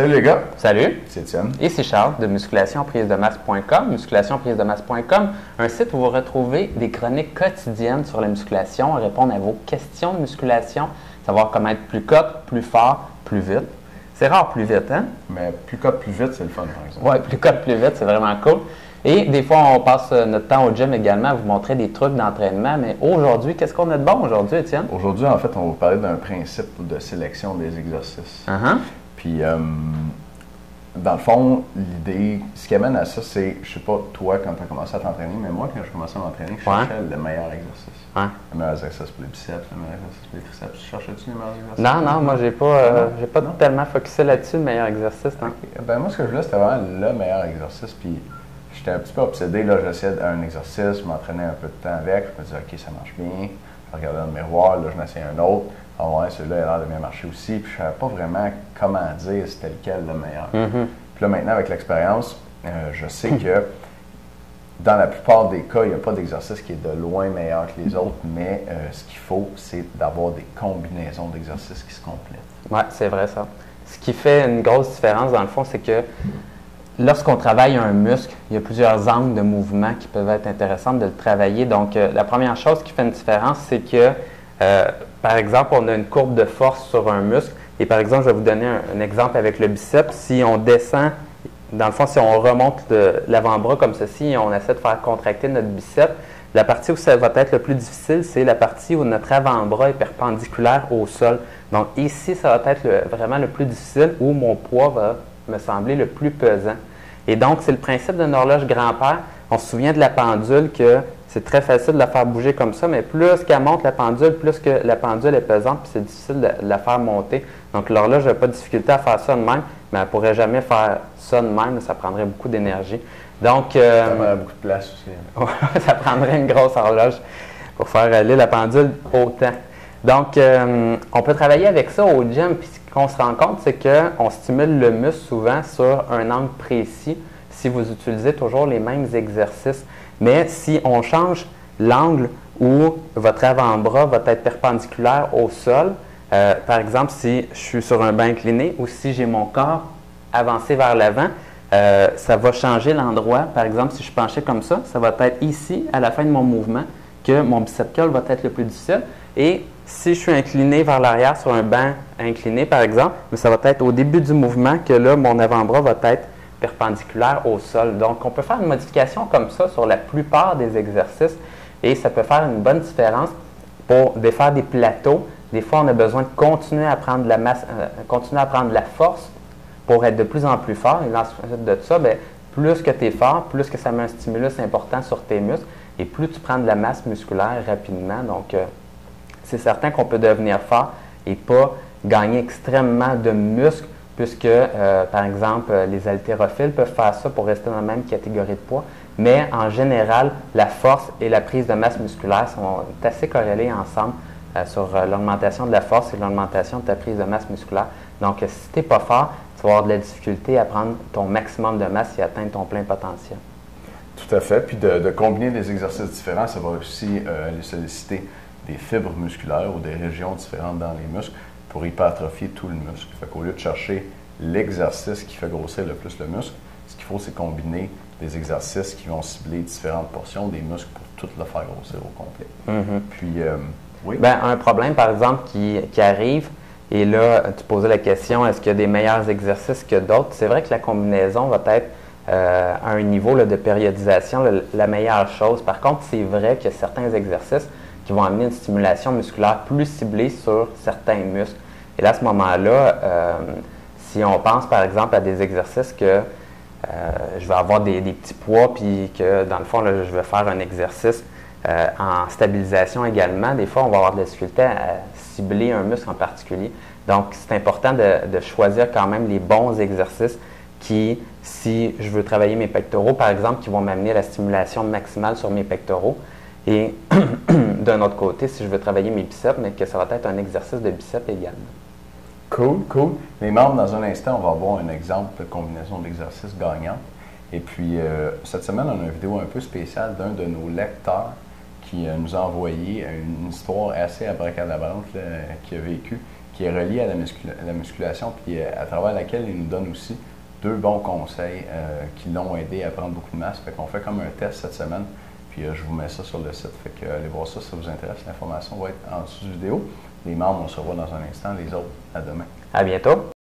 Salut les gars! Salut! C'est Étienne. Et c'est Charles de musculationprisemasse.com. Musculationprisemasse.com, un site où vous retrouvez des chroniques quotidiennes sur la musculation, répondre à vos questions de musculation, savoir comment être plus cote, plus fort, plus vite. C'est rare plus vite, hein? Mais plus cote, plus vite, c'est le fun, par exemple. Oui, plus cote, plus vite, c'est vraiment cool. Et des fois, on passe notre temps au gym également à vous montrer des trucs d'entraînement. Mais aujourd'hui, qu'est-ce qu'on a de bon aujourd'hui, Étienne? Aujourd'hui, en fait, on va vous parler d'un principe de sélection des exercices. Puis, dans le fond, l'idée, ce qui amène à ça, c'est, je sais pas, toi, quand tu as commencé à t'entraîner, mais moi, quand je commençais à m'entraîner, je cherchais le meilleur exercice. Le meilleur exercice pour les biceps, le meilleur exercice pour les triceps. Tu cherchais-tu les meilleurs exercices? Non, moi, j'ai pas tellement focusé là-dessus, le meilleur exercice. Hein? Okay. Ben, moi, ce que je voulais, c'était vraiment le meilleur exercice. Puis, j'étais un petit peu obsédé. Là, j'essayais un exercice, je m'entraînais un peu de temps avec. Je me disais, OK, ça marche bien. Je regardais dans le miroir, là, je m'essayais un autre. Ah ouais, celui-là, il a l'air de bien marcher aussi. Puis, je ne savais pas vraiment comment dire c'était lequel le meilleur. Puis là, maintenant, avec l'expérience, je sais que dans la plupart des cas, il n'y a pas d'exercice qui est de loin meilleur que les autres, mais ce qu'il faut, c'est d'avoir des combinaisons d'exercices qui se complètent. Oui, c'est vrai ça. Ce qui fait une grosse différence, dans le fond, c'est que lorsqu'on travaille un muscle, il y a plusieurs angles de mouvement qui peuvent être intéressants de le travailler. Donc, la première chose qui fait une différence, c'est que, par exemple, on a une courbe de force sur un muscle. Et par exemple, je vais vous donner un exemple avec le biceps. Si on descend, dans le fond, si on remonte l'avant-bras comme ceci et on essaie de faire contracter notre biceps, la partie où ça va être le plus difficile, c'est la partie où notre avant-bras est perpendiculaire au sol. Donc ici, ça va être vraiment le plus difficile, où mon poids va me sembler le plus pesant. Et donc, c'est le principe d'une horloge grand-père. On se souvient de la pendule que c'est très facile de la faire bouger comme ça, mais plus qu'elle monte la pendule, plus que la pendule est pesante, puis c'est difficile de la faire monter. Donc, l'horloge n'a pas de difficulté à faire ça de même, mais elle ne pourrait jamais faire ça de même, ça prendrait beaucoup d'énergie. Donc, ça prendrait beaucoup de place aussi. Ça prendrait une grosse horloge pour faire aller la pendule autant. Donc, on peut travailler avec ça au gym, puis ce qu'on se rend compte, c'est qu'on stimule le muscle souvent sur un angle précis si vous utilisez toujours les mêmes exercices. Mais si on change l'angle où votre avant-bras va être perpendiculaire au sol, par exemple, si je suis sur un banc incliné ou si j'ai mon corps avancé vers l'avant, ça va changer l'endroit. Par exemple, si je suis penché comme ça va être ici, à la fin de mon mouvement, que mon bicep curl va être le plus difficile. Et si je suis incliné vers l'arrière sur un banc incliné, par exemple, ça va être au début du mouvement que là, mon avant-bras va être perpendiculaire au sol. Donc, on peut faire une modification comme ça sur la plupart des exercices et ça peut faire une bonne différence pour défaire des plateaux. Des fois, on a besoin de continuer à prendre de la masse, continuer à prendre de la force pour être de plus en plus fort. Et ensuite de ça, bien, plus que tu es fort, plus que ça met un stimulus important sur tes muscles et plus tu prends de la masse musculaire rapidement. Donc, c'est certain qu'on peut devenir fort et pas gagner extrêmement de muscles puisque, par exemple, les haltérophiles peuvent faire ça pour rester dans la même catégorie de poids. Mais en général, la force et la prise de masse musculaire sont assez corrélées ensemble sur l'augmentation de la force et l'augmentation de ta prise de masse musculaire. Donc, si tu n'es pas fort, tu vas avoir de la difficulté à prendre ton maximum de masse et atteindre ton plein potentiel. Tout à fait. Puis de combiner des exercices différents, ça va aussi aller solliciter des fibres musculaires ou des régions différentes dans les muscles pour hypertrophier tout le muscle. Fait qu'au lieu de chercher l'exercice qui fait grossir le plus le muscle, ce qu'il faut, c'est combiner des exercices qui vont cibler différentes portions des muscles pour tout le faire grossir au complet. Puis, oui? Bien, un problème, par exemple, qui arrive, et là, tu posais la question, est-ce qu'il y a des meilleurs exercices que d'autres? C'est vrai que la combinaison va être à un niveau là, de périodisation la meilleure chose. Par contre, c'est vrai qu'il y a certains exercices qui vont amener une stimulation musculaire plus ciblée sur certains muscles. Et là, à ce moment-là, si on pense par exemple à des exercices que je vais avoir des petits poids, puis que dans le fond, là, je vais faire un exercice en stabilisation également, des fois, on va avoir de la difficulté à cibler un muscle en particulier. Donc, c'est important de choisir quand même les bons exercices qui, si je veux travailler mes pectoraux, par exemple, qui vont m'amener la stimulation maximale sur mes pectoraux. Et d'un autre côté, si je veux travailler mes biceps, mais que ça va être un exercice de biceps également. Cool, cool. Les membres, dans un instant, on va voir un exemple de combinaison d'exercices gagnants. Et puis, cette semaine, on a une vidéo un peu spéciale d'un de nos lecteurs qui nous a envoyé une histoire assez abracadabrante qu'il a vécue, qui qui est reliée à la musculation, puis à travers laquelle il nous donne aussi 2 bons conseils qui l'ont aidé à prendre beaucoup de masse. Fait qu'on fait comme un test cette semaine, puis je vous mets ça sur le site. Fait que allez voir ça si ça vous intéresse. L'information va être en dessous de la vidéo. Les membres, on se revoit dans un instant. Les autres, à demain. À bientôt.